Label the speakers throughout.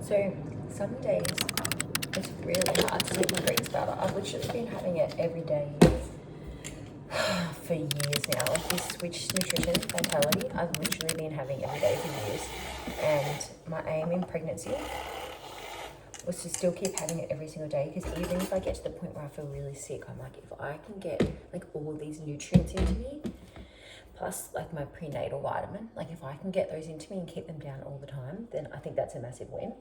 Speaker 1: So some days it's really hard to sleep on greens powder. I've literally been having it every day for years now. Like this Switch Nutrition Vitality, I've literally been having every day for years. And my aim in pregnancy was to still keep having it every single day, because even if I get to the point where I feel really sick, I'm like, if I can get like all these nutrients into me, plus like my prenatal vitamin, like if I can get those into me and keep them down all the time, then I think that's a massive win.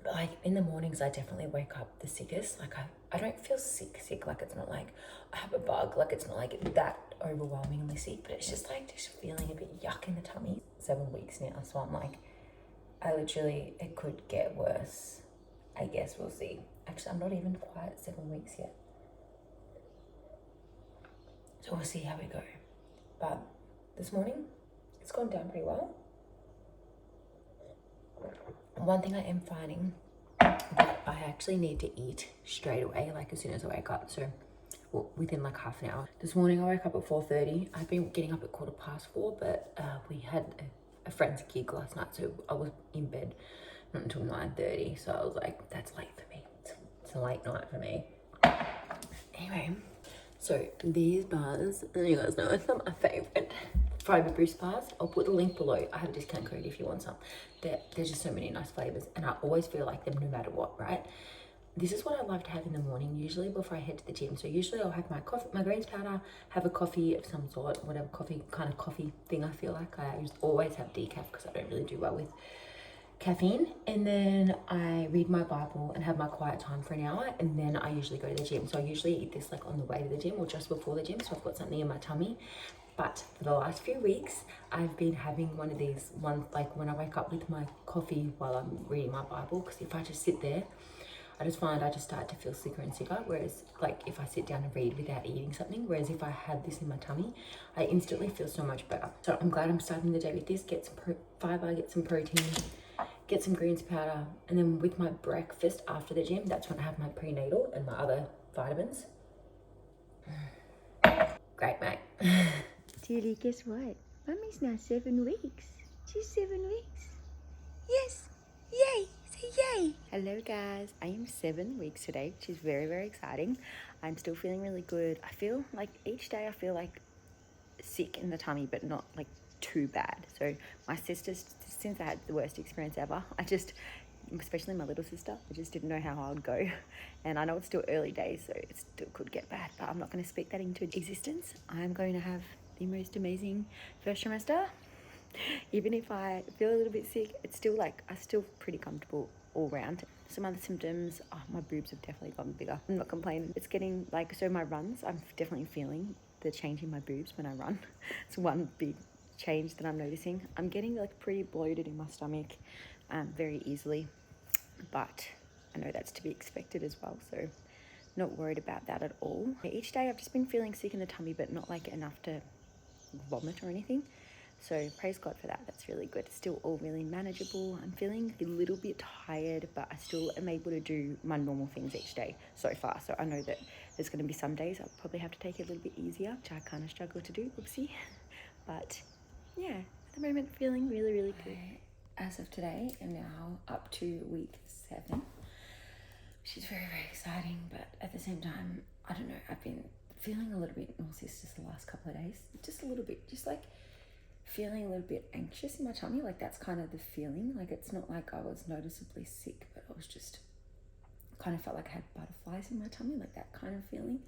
Speaker 1: But like in the mornings, I definitely wake up the sickest. Like I don't feel sick, like it's not like I have a bug, like it's not like that overwhelmingly sick, but it's just like just feeling a bit yuck in the tummy. 7 weeks now, so I'm like, it could get worse. I guess we'll see. Actually, I'm not even quite 7 weeks yet. So we'll see how we go. But this morning, it's gone down pretty well. One thing I am finding that I actually need to eat straight away, like as soon as I wake up. So within like half an hour. This morning I woke up at 4:30. I've been getting up at 4:15, but we had a friend's gig last night, so I was in bed not until 9:30. So I was like, that's late for me. It's a late night for me. Anyway, so these bars, you guys know, it's not my favorite fiber boost bars. I'll put the link below. I have a discount code if you want some. There's just so many nice flavors, and I always feel like them no matter what, right? This is what I love to have in the morning, usually before I head to the gym. So usually I'll have my coffee, my greens powder, have a coffee of some sort, whatever kind of coffee thing I feel like. I always have decaf because I don't really do well with caffeine. And then I read my Bible and have my quiet time for an hour, and then I usually go to the gym. So I usually eat this like on the way to the gym or just before the gym, so I've got something in my tummy. But for the last few weeks, I've been having one of these, like when I wake up with my coffee while I'm reading my Bible, because if I just sit there, I just find I just start to feel sicker and sicker. Whereas like if I sit down and read without eating something, whereas if I had this in my tummy, I instantly feel so much better. So I'm glad I'm starting the day with this. Get some fiber, get some protein, get some greens powder, and then with my breakfast after the gym, that's when I have my prenatal and my other vitamins. Great, mate.
Speaker 2: Tilly, guess what? Mummy's now 7 weeks. She's 7 weeks. Yes! Yay! Say yay! Hello guys, I am 7 weeks today, which is very, very exciting. I'm still feeling really good. I feel like each day I feel like sick in the tummy, but not like too bad. So my sisters, since I had the worst experience ever, especially my little sister, I just didn't know how I would go. And I know it's still early days, so it still could get bad, but I'm not going to speak that into existence. I'm going to have the most amazing first trimester. Even if I feel a little bit sick, it's still like, I'm still pretty comfortable all round. Some other symptoms, my boobs have definitely gotten bigger. I'm not complaining. It's getting like, so my runs, I'm definitely feeling the change in my boobs when I run. It's one big change that I'm noticing. I'm getting like pretty bloated in my stomach very easily, but I know that's to be expected as well, so not worried about that at all. Each day I've just been feeling sick in the tummy, but not like enough to vomit or anything. So praise God for that. That's really good. It's still all really manageable. I'm feeling a little bit tired, but I still am able to do my normal things each day so far. So I know that there's going to be some days I'll probably have to take it a little bit easier, which I kind of struggle to do, oopsie. But yeah, at the moment feeling really, really good.
Speaker 1: As of today, I'm now up to week 7, which is very, very exciting. But at the same time, I don't know, I've been feeling a little bit nauseous just the last couple of days. Just a little bit, just like feeling a little bit anxious in my tummy. Like that's kind of the feeling. Like it's not like I was noticeably sick, but I was just kind of felt like I had butterflies in my tummy, like that kind of feeling.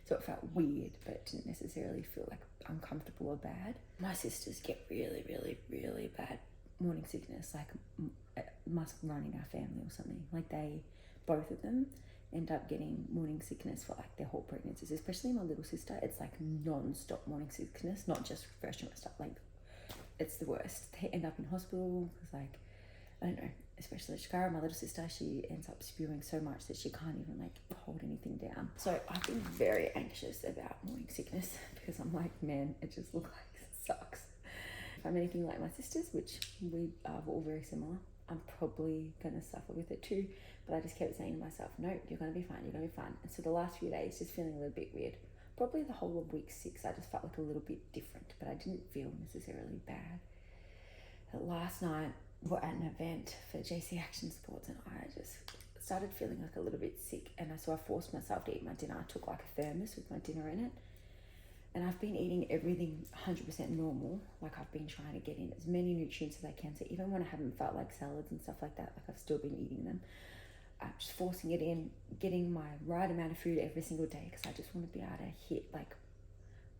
Speaker 1: So it felt weird, but it didn't necessarily feel like uncomfortable or bad. My sisters get really, really, really bad morning sickness. Like it must run in our family or something. Like both of them end up getting morning sickness for like their whole pregnancies, especially my little sister. It's like non-stop morning sickness, not just first trimester. Like it's the worst. They end up in hospital because like, I don't know, especially Shakara, my little sister, she ends up spewing so much that she can't even like hold anything down. So I've been very anxious about morning sickness because I'm like, man, it just looks like it sucks. If I'm anything like my sisters, which we are all very similar, I'm probably gonna suffer with it too. But I just kept saying to myself, no, you're gonna be fine, you're gonna be fine. And so the last few days, just feeling a little bit weird. Probably the whole of week 6, I just felt like a little bit different, but I didn't feel necessarily bad. But last night
Speaker 2: were at an event for JC Action Sports, and I just started feeling like a little bit sick, and so I forced myself to eat my dinner. I took like a thermos with my dinner in it, and I've been eating everything 100% normal. Like I've been trying to get in as many nutrients as I can, so even when I haven't felt like salads and stuff like that, like I've still been eating them. Just forcing it in, getting my right amount of food every single day, because I just want to be able to hit like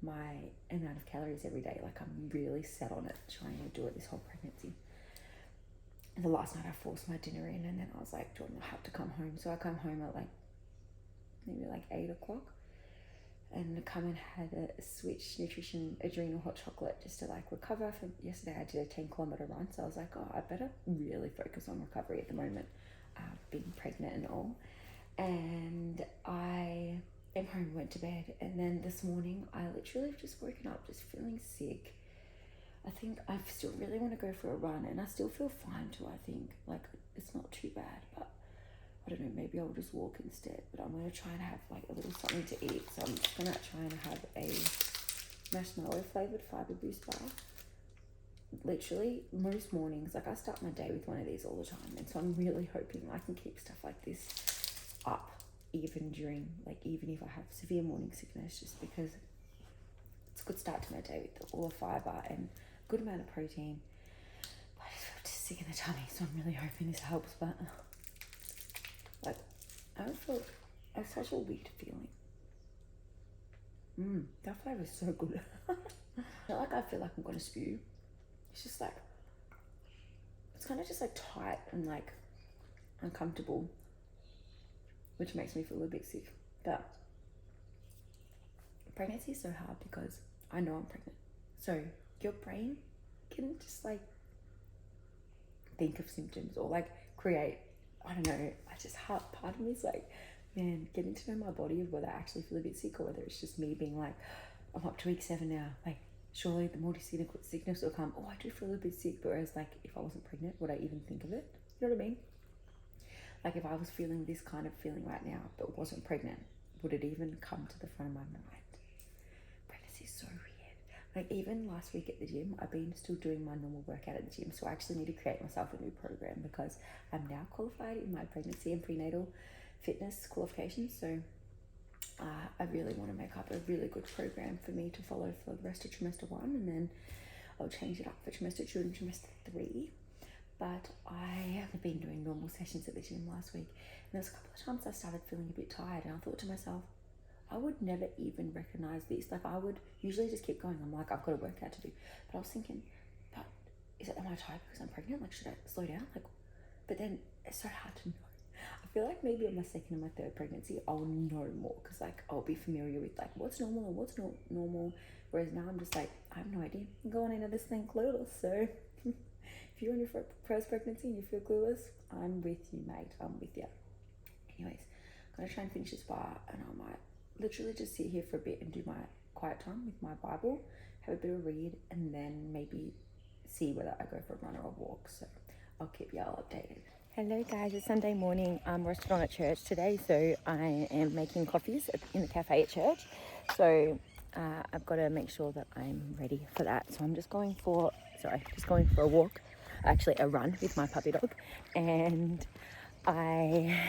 Speaker 2: my amount of calories every day. Like I'm really set on it, trying to do it this whole pregnancy. And the last night I forced my dinner in, and then I was like, Jordan, I have to come home. So I come home at like maybe like 8 o'clock, and come and had a Switch Nutrition Adrenal hot chocolate just to like recover from yesterday. I did a 10-kilometer run, so I was like, oh, I better really focus on recovery at the moment, being pregnant and all. And I came home, went to bed, and then this morning I literally have just woken up just feeling sick. I think I still really want to go for a run, and I still feel fine too. I think like it's not too bad, but I don't know, maybe I'll just walk instead. But I'm going to try and have like a little something to eat. So I'm just going to try and have a marshmallow flavored fiber boost bar. Literally most mornings, like I start my day with one of these all the time, and so I'm really hoping I can keep stuff like this up even if I have severe morning sickness, just because it's a good start to my day with all the fiber and good amount of protein. But I just feel just sick in the tummy, so I'm really hoping this helps. But like I don't feel, I have such a weird feeling. That flavor is so good. Not like I feel like I'm gonna spew. It's just like, it's kind of just like tight and like uncomfortable, which makes me feel a bit sick. But pregnancy is so hard because I know I'm pregnant. So your brain can just like think of symptoms or like create, I don't know, part of me is like, man, getting to know my body of whether I actually feel a bit sick or whether it's just me being like, I'm up to week 7 now, like surely the multi-sickness will come. Oh, I do feel a bit sick. But whereas like if I wasn't pregnant, would I even think of it? You know what I mean? Like if I was feeling this kind of feeling right now but wasn't pregnant, would it even come to the front of my mind? Pregnancy is so weird. Like even last week at the gym, I've been still doing my normal workout at the gym, so I actually need to create myself a new program because I'm now qualified in my pregnancy and prenatal fitness qualifications. So I really want to make up a really good program for me to follow for the rest of trimester 1, and then I'll change it up for trimester 2 and trimester 3. But I have been doing normal sessions at the gym last week, and there's a couple of times I started feeling a bit tired, and I thought to myself, I would never even recognize this. Like I would usually just keep going. I'm like, I've got a workout to do. But I was thinking, but am I tired because I'm pregnant? Like, should I slow down? Like, but then it's so hard to know. I feel like maybe on my second and my third pregnancy, I'll know more because like I'll be familiar with like what's normal and what's not normal. Whereas now I'm just like, I have no idea. I'm going into this thing clueless. So if you're on your first pregnancy and you feel clueless, I'm with you, mate. I'm with you. Anyways, I'm going to try and finish this bar, and I might literally just sit here for a bit and do my quiet time with my Bible, have a bit of read, and then maybe see whether I go for a run or a walk. So I'll keep y'all updated. Hello guys, it's Sunday morning. I'm roasted on at church today, so I am making coffees in the cafe at church. So I've got to make sure that I'm ready for that. So I'm just going for a walk, actually a run with my puppy dog. And I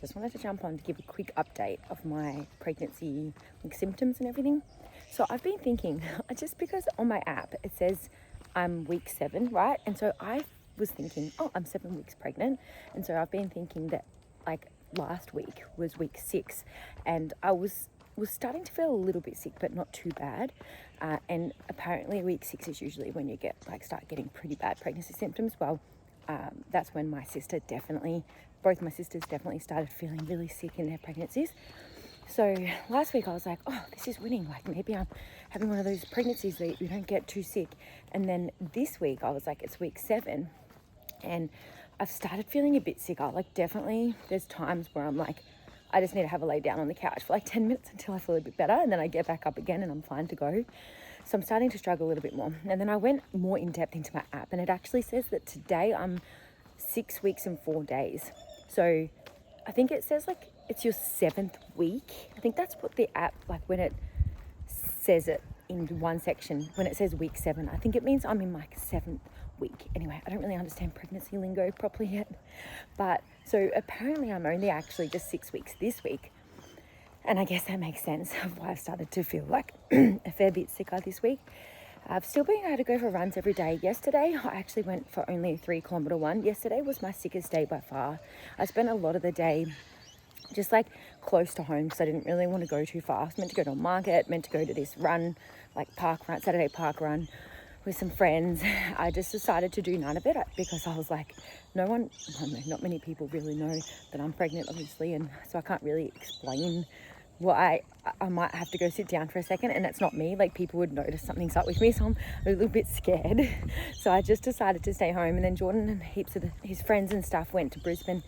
Speaker 2: just wanted to jump on to give a quick update of my pregnancy symptoms and everything. So I've been thinking, just because on my app it says I'm week 7, right? And so I was thinking, oh, I'm 7 weeks pregnant. And so I've been thinking that like last week was week 6, and I was starting to feel a little bit sick, but not too bad. And apparently week 6 is usually when you start getting pretty bad pregnancy symptoms. Well, that's when both my sisters definitely started feeling really sick in their pregnancies. So last week I was like, oh, this is winning. Like maybe I'm having one of those pregnancies that you don't get too sick. And then this week I was like, it's week 7. And I've started feeling a bit sicker. Like definitely there's times where I'm like, I just need to have a lay down on the couch for like 10 minutes until I feel a bit better. And then I get back up again and I'm fine to go. So I'm starting to struggle a little bit more. And then I went more in depth into my app, and it actually says that today I'm 6 weeks and 4 days. So I think it says like it's your 7th week. I think that's what the app, like when it says it in one section, when it says week 7, I think it means I'm in my 7th week. Anyway, I don't really understand pregnancy lingo properly yet. But so apparently I'm only actually just 6 weeks this week. And I guess that makes sense of why I've started to feel like a fair bit sicker this week. I've still been able to go for runs every day. Yesterday, I actually went for only a 3-kilometer one. Yesterday was my sickest day by far. I spent a lot of the day just like close to home because I didn't really want to go too far. I was meant to go to a market, meant to go to this run, like park run, Saturday park run with some friends. I just decided to do none of it because I was like, not many people really know that I'm pregnant, obviously, and so I can't really explain why I might have to go sit down for a second, and it's not me. Like, people would notice something's up with me, so I'm a little bit scared. So I just decided to stay home, and then Jordan and heaps of his friends and stuff went to Brisbane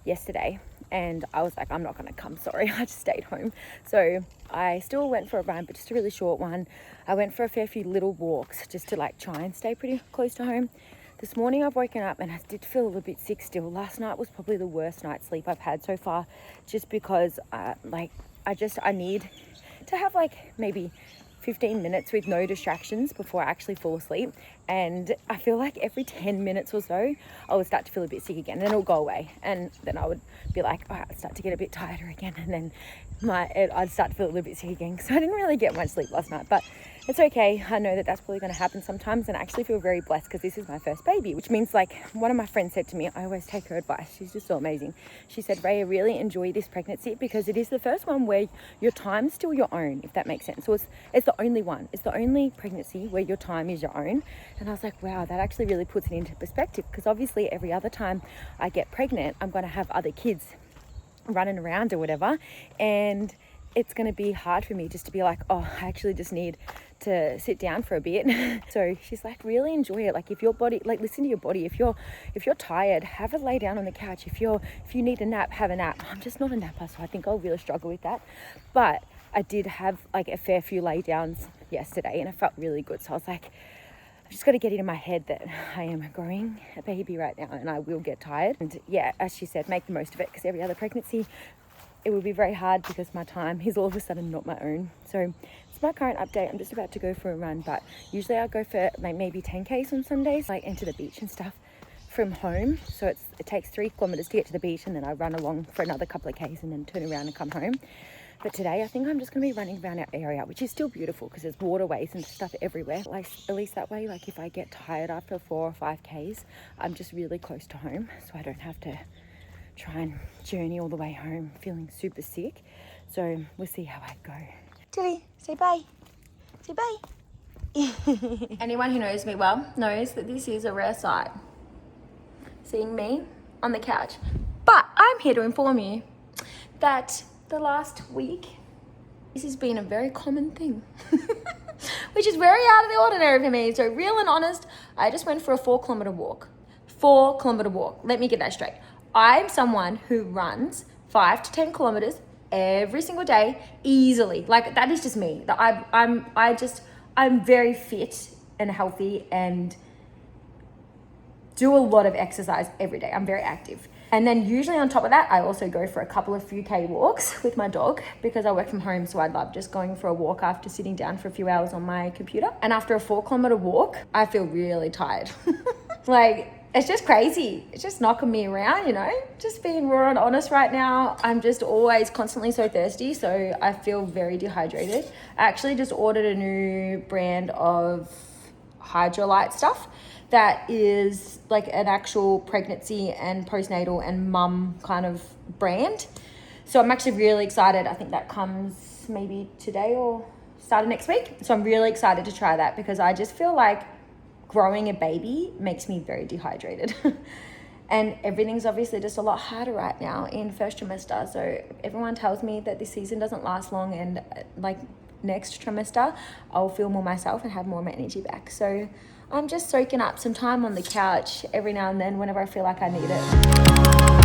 Speaker 2: yesterday, and I was like, I'm not gonna come, sorry. I just stayed home. So I still went for a run, but just a really short one. I went for a fair few little walks just to like try and stay pretty close to home. This morning I've woken up and I did feel a little bit sick still. Last night was probably the worst night's sleep I've had so far, just because I need to have like maybe 15 minutes with no distractions before I actually fall asleep. And I feel like every 10 minutes or so, I would start to feel a bit sick again, and then it'll go away. And then I would be like, all right, I'd start to get a bit tighter again. And then I'd start to feel a little bit sick again. So I didn't really get much sleep last night, but it's okay. I know that that's probably going to happen sometimes, and I actually feel very blessed because this is my first baby, which means, like, one of my friends said to me, I always take her advice. She's just so amazing. She said, Raya, really enjoy this pregnancy because it is the first one where your time's still your own, if that makes sense. So it's the only one. It's the only pregnancy where your time is your own. And I was like, wow, that actually really puts it into perspective, because obviously every other time I get pregnant, I'm going to have other kids running around or whatever, and it's going to be hard for me just to be like, oh, I actually just need to sit down for a bit. So she's like, really enjoy it. Like, if your body, like, listen to your body. If you're tired, have a lay down on the couch. If you need a nap, have a nap. I'm just not a napper, so I think I'll really struggle with that. But I did have like a fair few lay downs yesterday, and I felt really good. So I was like, I've just got to get it in my head that I am growing a baby right now, and I will get tired. And yeah, as she said, make the most of it, because every other pregnancy, it would be very hard because my time is all of a sudden not my own. So it's my current update. I'm just about to go for a run, but usually I go for like maybe 10Ks on Sundays, like into the beach and stuff from home. So it takes 3 kilometers to get to the beach, and then I run along for another couple of Ks and then turn around and come home. But today I think I'm just going to be running around our area, which is still beautiful because there's waterways and stuff everywhere. Like, at least that way, like if I get tired after 4 or 5 Ks, I'm just really close to home, so I don't have to try and journey all the way home feeling super sick. So we'll see how I go. Tilly, say bye. Say bye.
Speaker 1: Anyone who knows me well knows that this is a rare sight, seeing me on the couch. But I'm here to inform you that the last week, this has been a very common thing, which is very out of the ordinary for me. So real and honest, I just went for a 4-kilometer walk. 4-kilometer walk. Let me get that straight. I'm someone who runs 5 to 10 kilometers every single day easily. Like, that is just me. I'm very fit and healthy and do a lot of exercise every day. I'm very active. And then usually on top of that, I also go for a couple of few K walks with my dog because I work from home. So I love just going for a walk after sitting down for a few hours on my computer. And after a 4-kilometer walk, I feel really tired. Like, it's just crazy. It's just knocking me around, you know, just being raw and honest right now. I'm just always constantly so thirsty. So I feel very dehydrated. I actually just ordered a new brand of hydrolyte stuff that is like an actual pregnancy and postnatal and mum kind of brand. So I'm actually really excited. I think that comes maybe today or start of next week. So I'm really excited to try that because I just feel like growing a baby makes me very dehydrated. And everything's obviously just a lot harder right now in first trimester. So everyone tells me that this season doesn't last long, and like next trimester, I'll feel more myself and have more of my energy back. So I'm just soaking up some time on the couch every now and then whenever I feel like I need it.